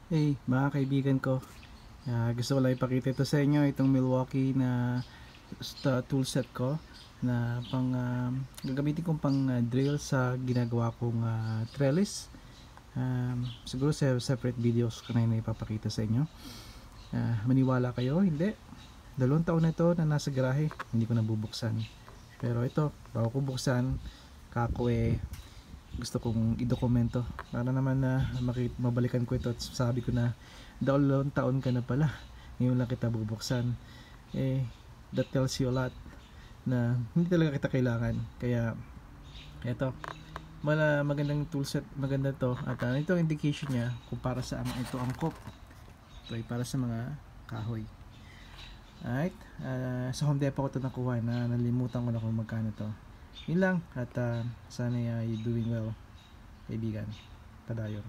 Hey, mga kaibigan ko, gusto ko lang ipakita ito sa inyo, itong Milwaukee na tool set ko na gagamitin kong pang drill sa ginagawa kong trellis. Siguro sa separate videos ko na yun ipapakita sa inyo. Maniwala kayo, hindi. 2 taon na ito na nasa garahe, hindi ko nabubuksan. Pero ito, bago ko buksan, kako gusto kong idokumento para naman na mabalikan ko ito at sabi ko na 2 taon ka na pala, ngayon lang kita bubuksan. That tells you a lot na hindi talaga kita kailangan. Kaya eto, magandang toolset, maganda to. At ito ang indication niya kung para sa ito angkop. Ito ay para sa mga kahoy. Alright, sa Home Depot ko ito nakuha, na nalimutan ko na kung magkano to. Yun lang, at sana you're doing well, kaibigan. Padayon.